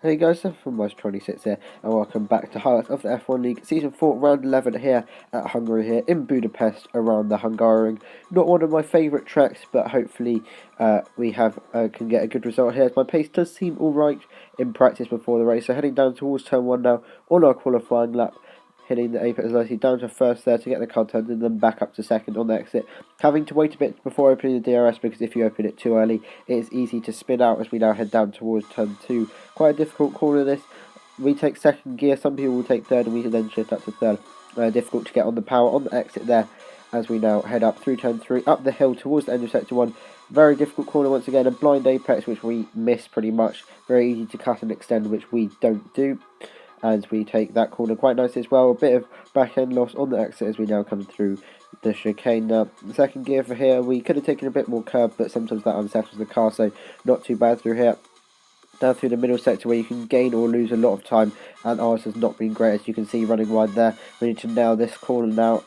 Hey guys, from Most 26 here, and welcome back to highlights of the F1 League Season 4, Round 11 here at Hungary, here in Budapest, around the Hungaroring. Not one of my favourite tracks, but hopefully we can get a good result here, as my pace does seem alright in practice before the race. So heading down towards turn 1 now, on our qualifying lap, hitting the apex velocity down to first there to get the car turned and then back up to second on the exit. Having to wait a bit before opening the DRS, because if you open it too early, it is easy to spin out as we now head down towards turn 2. Quite a difficult corner this. We take second gear, some people will take third, and we can then shift up to third. Difficult to get on the power on the exit there as we now head up through turn 3, up the hill towards the end of sector 1. Very difficult corner once again, a blind apex which we miss pretty much. Very easy to cut and extend, which we don't do. As we take that corner quite nicely as well. A bit of back end loss on the exit as we now come through the chicane. Now, second gear for here, we could have taken a bit more curb, but sometimes that unsettles the car, so not too bad through here. Down through the middle sector where you can gain or lose a lot of time, and ours has not been great, as you can see running wide there. We need to nail this corner now.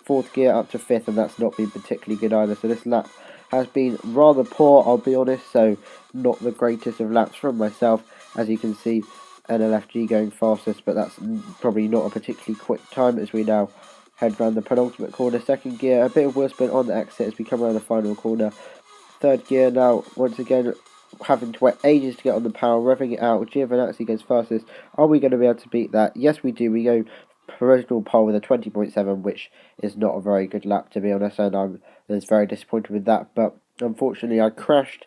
Fourth gear up to fifth, and that's not been particularly good either, so this lap has been rather poor, I'll be honest, so not the greatest of laps from myself. As you can see, NLFG going fastest, but that's probably not a particularly quick time as we now head round the penultimate corner. Second gear, a bit of wheel spin on the exit as we come around the final corner. Third gear now, once again, having to wait ages to get on the power, revving it out. Giovinazzi goes fastest. Are we going to be able to beat that? Yes, we do. We go provisional pole with a 20.7, which is not a very good lap, to be honest, and I'm very disappointed with that. But unfortunately, I crashed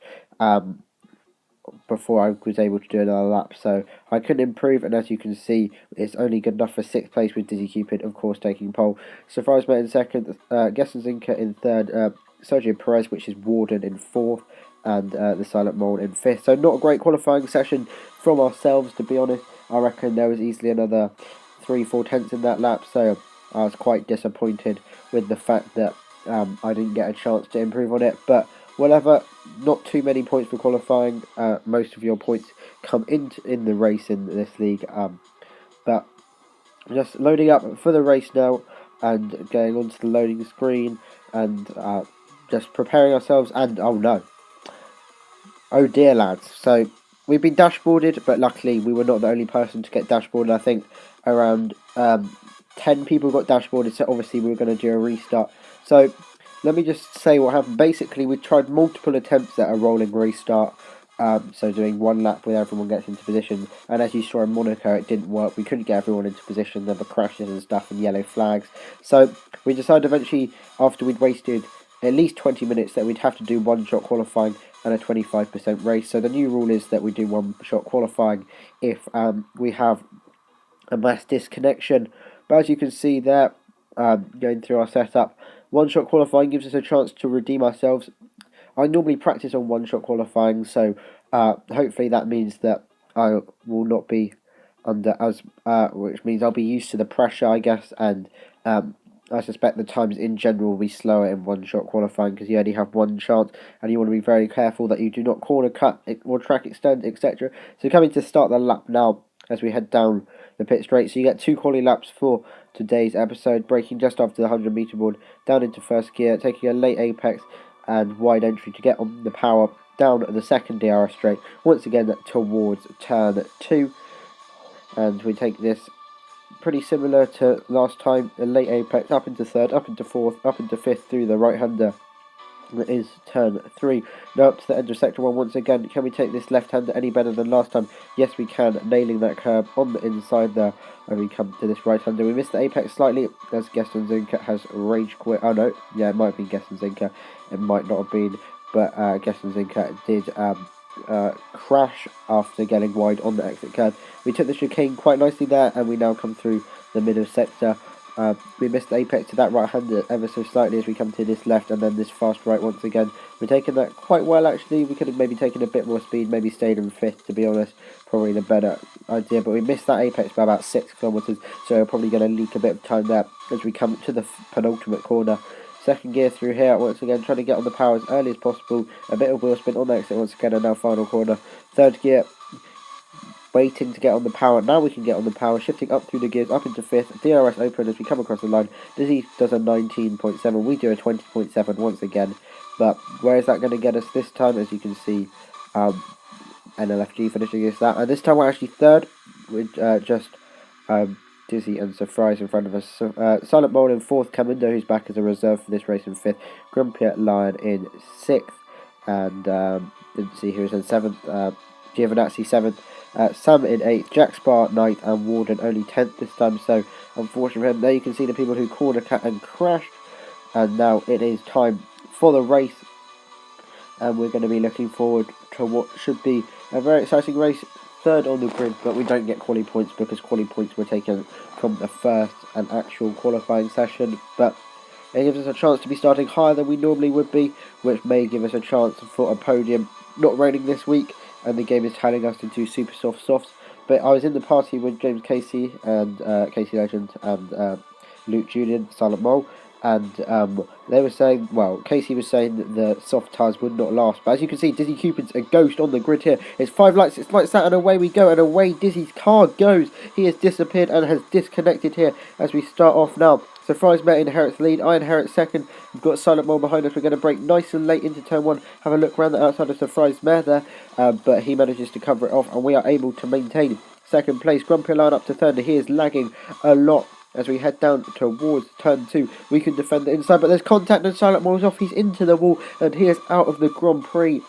before I was able to do another lap, so I couldn't improve, and as you can see, it's only good enough for 6th place with Dizzy Cupid, of course, taking pole. Surprise Mate in 2nd, Gesson Zinka in 3rd, Sergio Perez, which is Warden, in 4th, and the Silent Mole in 5th. So not a great qualifying session from ourselves, to be honest. I reckon there was easily another 3-4 tenths in that lap, so I was quite disappointed with the fact that I didn't get a chance to improve on it, but whatever, not too many points for qualifying. Most of your points come in the race in this league. But just loading up for the race now and going onto the loading screen and just preparing ourselves. And oh no, oh dear lads. So we've been dashboarded, but luckily we were not the only person to get dashboarded. I think around 10 people got dashboarded, so obviously we were going to do a restart. So let me just say what happened. Basically, we tried multiple attempts at a rolling restart, so doing one lap where everyone gets into position, and as you saw in Monaco, it didn't work. We couldn't get everyone into position. There were crashes and stuff and yellow flags. So we decided eventually, after we'd wasted at least 20 minutes, that we'd have to do one-shot qualifying and a 25% race. So the new rule is that we do one-shot qualifying if we have a mass disconnection. But as you can see there, going through our setup, one-shot qualifying gives us a chance to redeem ourselves. I normally practice on one-shot qualifying, so hopefully that means that I will not be under which means I'll be used to the pressure, I guess, and I suspect the times in general will be slower in one-shot qualifying because you only have one chance, and you want to be very careful that you do not corner cut or track extend, etc. So coming to start the lap now as we head down the pit straight. So you get 2 quali laps for today's episode, braking just after the 100 meter board, down into first gear, taking a late apex and wide entry to get on the power, down the second DRS straight, once again towards turn 2, and we take this pretty similar to last time, a late apex, up into third, up into fourth, up into fifth through the right-hander. That is turn 3. Now up to the end of sector 1 once again. Can we take this left-hander any better than last time? Yes, we can, nailing that curb on the inside there. And we come to this right-hander. We missed the apex slightly as Geston Zinka has rage quit. Oh no, yeah, it might have been Geston Zinka. It might not have been, but Geston Zinka did crash after getting wide on the exit curve. We took the chicane quite nicely there, and we now come through the middle sector. We missed the apex to that right-hander ever so slightly as we come to this left and then this fast right once again. We're taking that quite well actually. We could have maybe taken a bit more speed, maybe stayed in 5th, to be honest. Probably the better idea, but we missed that apex by about 6 kilometres, so we're probably going to leak a bit of time there as we come to the penultimate corner. Second gear through here, once again trying to get on the power as early as possible. A bit of wheel spin on the exit once again, and now final corner. Third gear, waiting to get on the power. Now we can get on the power, shifting up through the gears, up into 5th. DRS open as we come across the line. Dizzy does a 19.7. We do a 20.7 once again. But where is that going to get us this time? As you can see, NLFG finishing this lap. And this time we're actually third, with just Dizzy and Surprise in front of us. Silent Mole in fourth, Camindo, who's back as a reserve for this race, in fifth, Grumpy Lion in sixth, and didn't see who was in seventh, Giovinazzi seventh, Sam in eighth, Jack Spar ninth, and Warden only 10th this time. So unfortunately for him, there you can see the people who corner cut and crashed. And now it is time for the race, and we're going to be looking forward to what should be a very exciting race. Third on the grid, but we don't get quali points because quali points were taken from the first and actual qualifying session. But it gives us a chance to be starting higher than we normally would be, which may give us a chance for a podium. Not raining this week, and the game is telling us to do super soft softs. But I was in the party with James Casey and Casey Legend and Luke Julian, Silent Mole, and they were saying, well, Casey was saying that the soft tyres would not last, but as you can see, Dizzy Cupid's a ghost on the grid here. It's 5 lights, it's lights out, and away we go, and away Dizzy's car goes. He has disappeared and has disconnected here as we start off now. Surprise Mate inherits the lead, I inherit second. We've got Silent Mole behind us. We're going to break nice and late into turn 1. Have a look around the outside of Surprise Mare there, but he manages to cover it off, and we are able to maintain second place. Grumpy Lion up to third, and he is lagging a lot. As we head down towards turn 2, we can defend the inside, but there's contact and Silent Mole's off. He's into the wall, and he is out of the Grand Prix.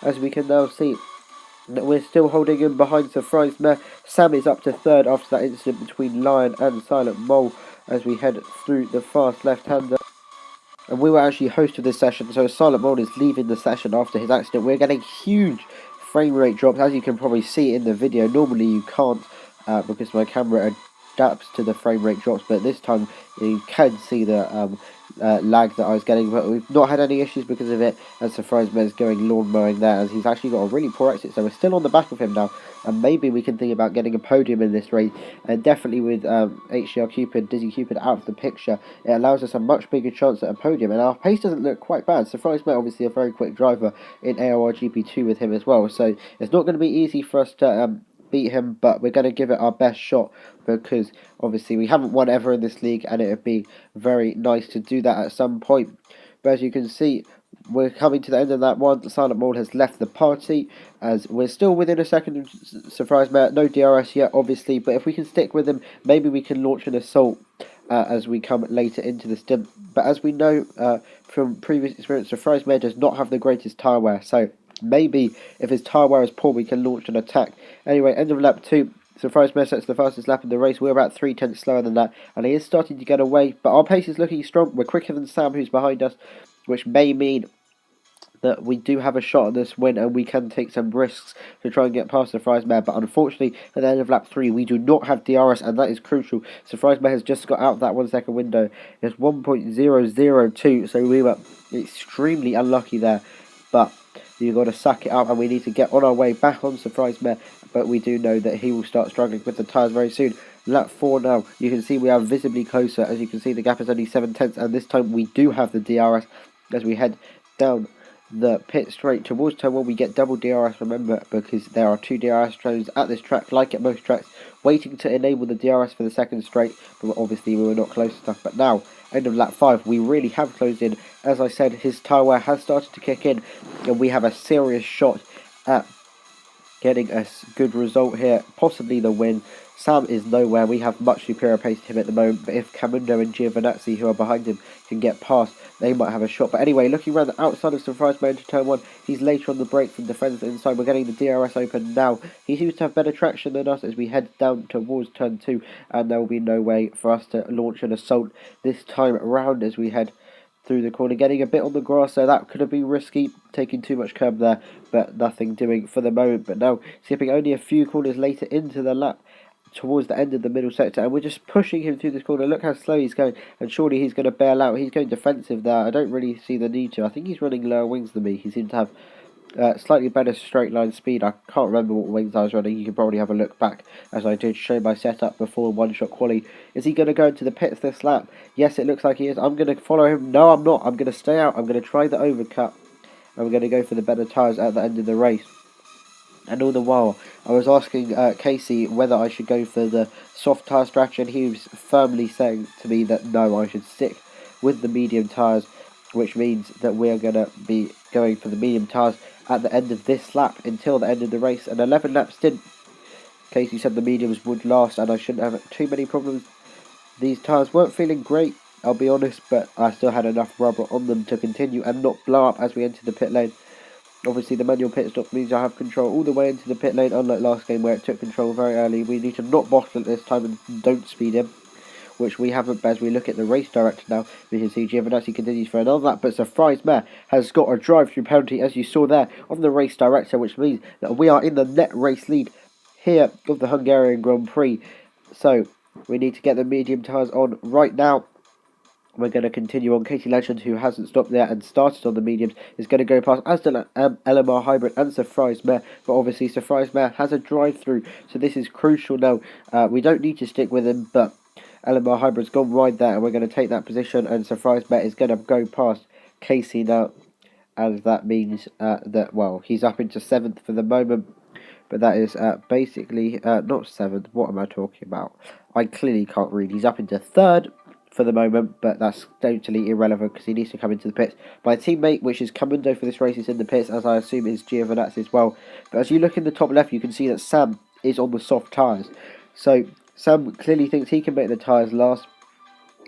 As we can now see that we're still holding him behind Surprise Mare. Sam is up to third after that incident between Lion and Silent Mole as we head through the fast left-hander. And we were actually host of this session, so Silent Mole is leaving the session after his accident. We're getting huge frame rate drops, as you can probably see in the video. Normally you can't because my camera adapts to the frame rate drops, but this time you can see the lag that I was getting, but we've not had any issues because of it. And Surprise Mare is going lawn mowing there, as he's actually got a really poor exit, so we're still on the back of him now, and maybe we can think about getting a podium in this race. And definitely with HDR Cupid, Dizzy Cupid out of the picture, it allows us a much bigger chance at a podium, and our pace doesn't look quite bad. Surprise Mare obviously a very quick driver in AOR GP2 with him as well, so it's not going to be easy for us to beat him, but we're going to give it our best shot, because obviously we haven't won ever in this league, and it would be very nice to do that at some point. But as you can see, we're coming to the end of that one. Silent Mole has left the party, as we're still within a second of Surprise Mare. No DRS yet, obviously, but if we can stick with him, maybe we can launch an assault as we come later into the stint. But as we know from previous experience, Surprise Mare does not have the greatest tyre wear, so maybe if his tyre wear is poor, we can launch an attack. Anyway, end of lap 2. Surprise Mare sets the fastest lap in the race. We're about 3/10 slower than that, and he is starting to get away, but our pace is looking strong. We're quicker than Sam, who's behind us, which may mean that we do have a shot at this win, and we can take some risks to try and get past Surprise Mare. But unfortunately, at the end of lap 3, we do not have DRS, and that is crucial. Surprise Mare has just got out of that 1 second window. It's 1.002, so we were extremely unlucky there. But you've got to suck it up, and we need to get on our way back on Surprise Mare. But we do know that he will start struggling with the tyres very soon. Lap 4 now, you can see we are visibly closer. As you can see, the gap is only 7/10, and this time we do have the DRS as we head down the pit straight towards turn 1. We get double DRS, remember, because there are 2 DRS drones at this track, like at most tracks, waiting to enable the DRS for the second straight, but obviously we were not close enough. But now, end of lap 5, we really have closed in. As I said, his tyre wear has started to kick in, and we have a serious shot at getting a good result here, possibly the win. Sam is nowhere. We have much superior pace to him at the moment, but if Camindo and Giovinazzi, who are behind him, can get past, they might have a shot. But anyway, looking around the outside of Surprise Mare into turn 1, he's later on the brakes and defends the inside. We're getting the DRS open now. He seems to have better traction than us as we head down towards turn 2, and there will be no way for us to launch an assault this time around as we head through the corner, getting a bit on the grass, so that could have been risky, taking too much curb there, but nothing doing for the moment. But now, skipping only a few corners later into the lap, towards the end of the middle sector, and we're just pushing him through this corner. Look how slow he's going, and surely he's going to bail out. He's going defensive there. I don't really see the need to. I think he's running lower wings than me. He seems to have slightly better straight line speed. I can't remember what wings I was running. You can probably have a look back, as I did show my setup before one-shot quali. Is he going to go into the pits this lap? Yes, it looks like he is. I'm going to follow him. No, I'm not. I'm going to stay out. I'm going to try the overcut, and we're going to go for the better tyres at the end of the race. And all the while, I was asking Casey whether I should go for the soft tyre strategy, and he was firmly saying to me that no, I should stick with the medium tyres, which means that we're going to be going for the medium tyres at the end of this lap until the end of the race. An 11 lap stint. Casey said the mediums would last and I shouldn't have too many problems. These tyres weren't feeling great, I'll be honest, but I still had enough rubber on them to continue and not blow up as we entered the pit lane. Obviously, the manual pit stop means I have control all the way into the pit lane, unlike last game where it took control very early. We need to not bottle it this time and don't speed him, which we haven't. But as we look at the race director now, we can see Giovinazzi continues for another lap, but Surprise Mare has got a drive-through penalty, as you saw there, on the race director, which means that we are in the net race lead here of the Hungarian Grand Prix. So, we need to get the medium tyres on right now. We're going to continue on. Katie Legend, who hasn't stopped there and started on the mediums, is going to go past Aston LMR Hybrid and Surprise Mare. But obviously, Surprise Mare has a drive-through, so this is crucial now. We don't need to stick with him, but LMR Hybrid's gone wide there, and we're going to take that position. And Surprise Mare is going to go past Casey now, and that means that, well, he's up into 7th for the moment. But that is basically not 7th. What am I talking about? I clearly can't read. He's up into 3rd for the moment, but that's totally irrelevant because he needs to come into the pits. My teammate, which is Commando for this race, is in the pits, as I assume is Giovinazzi as well. But as you look in the top left, you can see that Sam is on the soft tyres. So Sam clearly thinks he can make the tyres last,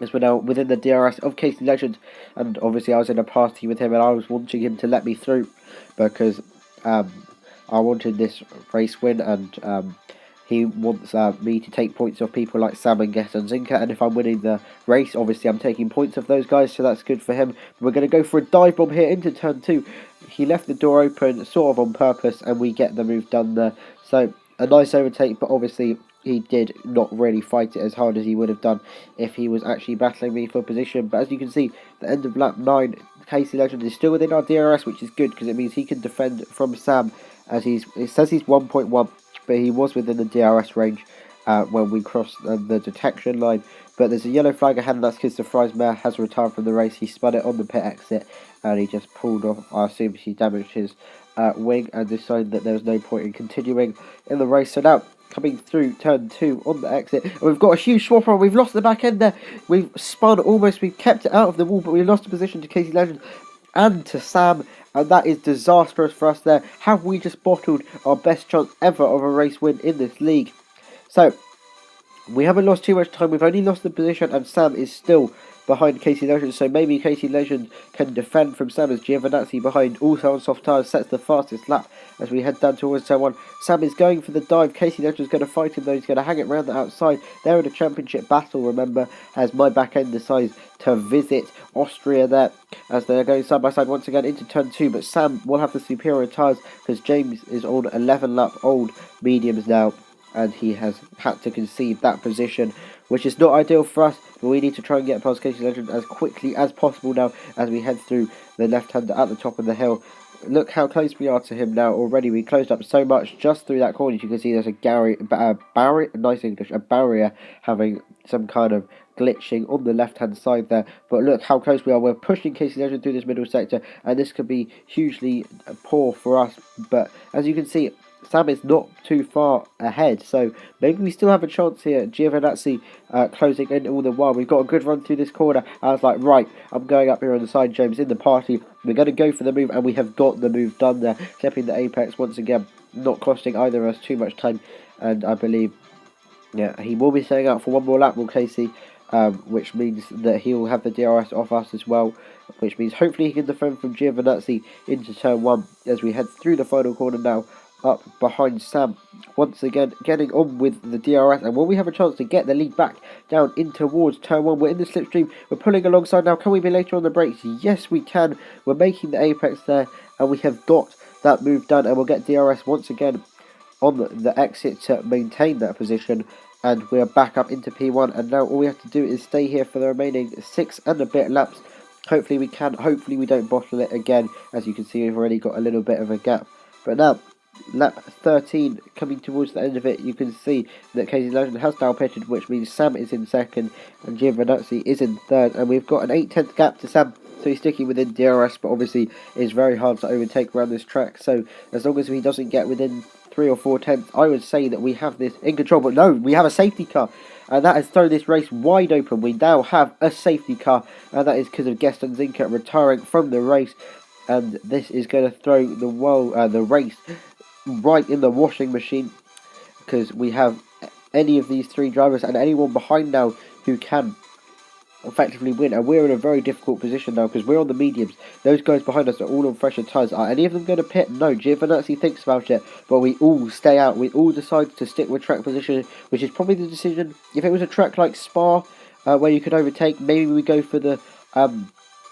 as we're now within the DRS of Casey Legend. And obviously I was in a party with him and I was wanting him to let me through because I wanted this race win, and he wants me to take points off people like Sam and Guess and Zinka, and if I'm winning the race, obviously I'm taking points off those guys, so that's good for him. We're going to go for a dive bomb here into turn 2. He left the door open sort of on purpose, and we get the move done there. So a nice overtake, but obviously he did not really fight it as hard as he would have done if he was actually battling me for position. But as you can see, the end of lap 9, Casey Legend is still within our DRS, which is good because it means he can defend from Sam, as it says he's 1.1. but he was within the DRS range when we crossed the detection line. But there's a yellow flag ahead, and that's because Surprise Mare has retired from the race. He spun it on the pit exit, and he just pulled off. I assume he damaged his wing and decided that there was no point in continuing in the race. So now, coming through turn 2 on the exit, and we've got a huge swap on. We've lost the back end there. We've spun almost. We've kept it out of the wall, but we lost the position to Casey Legend and to Sam, and that is disastrous for us there. Have we just bottled our best chance ever of a race win in this league? So, we haven't lost too much time. We've only lost the position, and Sam is still behind Casey Legend. So maybe Casey Legend can defend from Sam, as Giovinazzi behind, also on soft tyres, sets the fastest lap as we head down towards turn 1. Sam is going for the dive. Casey Legend is going to fight him, though. He's going to hang it round the outside. They're in a championship battle, remember, as my back end decides to visit Austria there, as they're going side by side once again into turn 2. But Sam will have the superior tyres because James is on 11 lap old mediums now, and he has had to concede that position, which is not ideal for us, but we need to try and get past Casey Legend as quickly as possible now as we head through the left-hander at the top of the hill. Look how close we are to him now already. We closed up so much just through that corner. You can see there's a barrier having some kind of glitching on the left-hand side there. But look how close we are. We're pushing Casey Legend through this middle sector, and this could be hugely poor for us. But as you can see, Sam is not too far ahead, so maybe we still have a chance here. Giovinazzi closing in all the while. We've got a good run through this corner. I was like, right, I'm going up here on the side. James in the party. We're going to go for the move, and we have got the move done there. Clipping the apex once again, not costing either of us too much time. And I believe, yeah, he will be staying out for one more lap, will Casey, which means that he will have the DRS off us as well, which means hopefully he can defend from Giovinazzi into turn 1 as we head through the final corner now, up behind Sam, once again getting on with the DRS, and will we have a chance to get the lead back down in towards turn 1? We're in the slipstream, we're pulling alongside now. Can we be later on the brakes? Yes, we can. We're making the apex there, and we have got that move done, and we'll get DRS once again on the exit to maintain that position, and we're back up into P1, and now all we have to do is stay here for the remaining 6 and a bit laps. Hopefully we can, hopefully we don't bottle it again. As you can see, we've already got a little bit of a gap, but now lap 13, coming towards the end of it, you can see that Casey Legend has now pitted, which means Sam is in 2nd and Giovinazzi is in 3rd, and we've got an 8/10 gap to Sam, so he's sticking within DRS, but obviously it's very hard to overtake around this track, so as long as he doesn't get within 3 or 4 tenths, I would say that we have this in control. But no, we have a safety car, and that has thrown this race wide open. We now have a safety car, and that is because of Guest and Zinka retiring from the race. and this is going to throw the race right in the washing machine, because we have any of these three drivers and anyone behind now who can effectively win, and we're in a very difficult position now because we're on the mediums. Those guys behind us are all on fresher tyres. Are any of them going to pit? No. Giovinazzi thinks about it, but we all stay out. We all decide to stick with track position, which is probably the decision. If it was a track like Spa, where you could overtake, maybe we go for the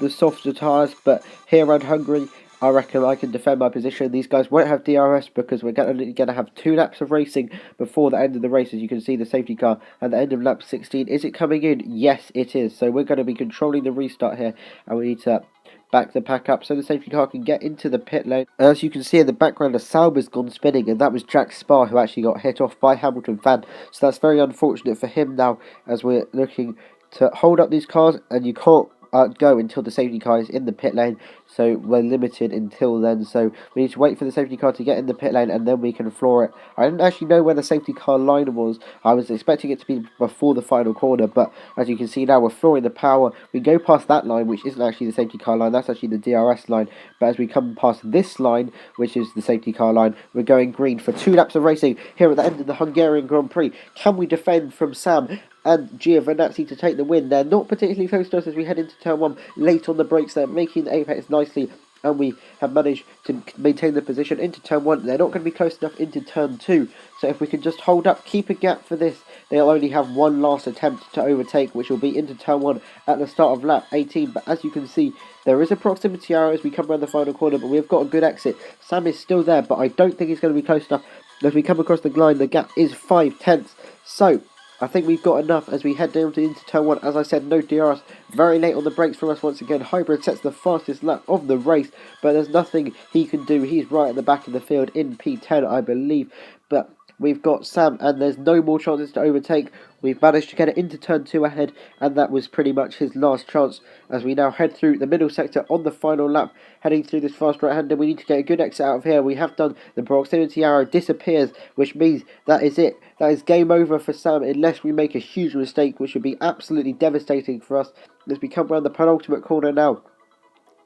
softer tyres, but here around Hungary, I reckon I can defend my position. These guys won't have DRS because we're going to have 2 laps of racing before the end of the race. As you can see, the safety car at the end of lap 16. Is it coming in? Yes, it is. So we're going to be controlling the restart here, and we need to back the pack up so the safety car can get into the pit lane. As you can see in the background, a Sauber's gone spinning, and that was Jack Spa who actually got hit off by Hamilton Van. So that's very unfortunate for him now, as we're looking to hold up these cars, and you can't go until the safety car is in the pit lane, so we're limited until then. So we need to wait for the safety car to get in the pit lane, and then we can floor it. I didn't actually know where the safety car line was. I was expecting it to be before the final corner, but as you can see now, we're flooring the power. We go past that line, which isn't actually the safety car line, that's actually the DRS line. But as we come past this line, which is the safety car line, we're going green for 2 laps of racing here at the end of the Hungarian Grand Prix. Can we defend from Sam and Giovinazzi to take the win? They're not particularly close to us as we head into turn 1. Late on the brakes, they're making the apex nicely, and we have managed to maintain the position into turn 1. They're not going to be close enough into turn 2, so if we can just hold up, keep a gap for this, they'll only have one last attempt to overtake, which will be into turn 1 at the start of lap 18. But as you can see, there is a proximity arrow as we come around the final corner, but we've got a good exit. Sam is still there, but I don't think he's going to be close enough. As we come across the line, the gap is 5 tenths, so I think we've got enough as we head down into turn 1. As I said, no DRS. Very late on the brakes from us once again. Hybrid sets the fastest lap of the race, but there's nothing he can do. He's right at the back of the field in P10, I believe. But we've got Sam, and there's no more chances to overtake. We've managed to get it into turn 2 ahead, and that was pretty much his last chance as we now head through the middle sector on the final lap, heading through this fast right-hander. We need to get a good exit out of here. We have done. The proximity arrow disappears, which means that is it. That is game over for Sam, unless we make a huge mistake, which would be absolutely devastating for us as we come around the penultimate corner now.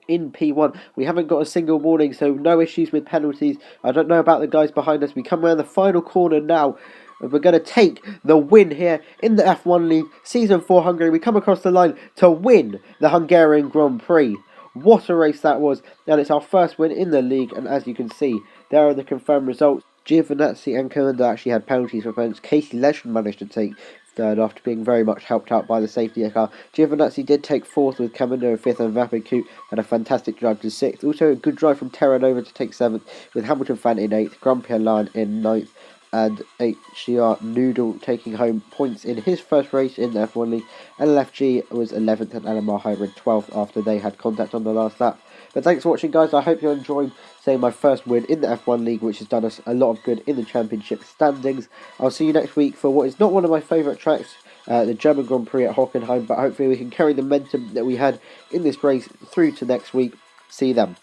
In P1, we haven't got a single warning, so no issues with penalties. I don't know about the guys behind us. We come around the final corner now, and we're going to take the win here in the F1 League Season 4 Hungary. We come across the line to win the Hungarian Grand Prix. What a race that was, and it's our first win in the league, and as you can see, there are the confirmed results. Giovinazzi and Kalunda actually had penalties for opponents. Casey Leschen managed to take third after being very much helped out by the safety car. Giovinazzi did take 4th with Kamendo in 5th, and Vapid had a fantastic drive to 6th. Also a good drive from Terranova to take 7th, with Hamilton Fan in 8th, Grumpy Lion in 9th, and HCR Noodle taking home points in his first race in the F1 League. LFG was 11th and LMR Hybrid 12th after they had contact on the last lap. But thanks for watching, guys. I hope you enjoyed saying my first win in the F1 League, which has done us a lot of good in the championship standings. I'll see you next week for what is not one of my favourite tracks, the German Grand Prix at Hockenheim, but hopefully we can carry the momentum that we had in this race through to next week. See you then.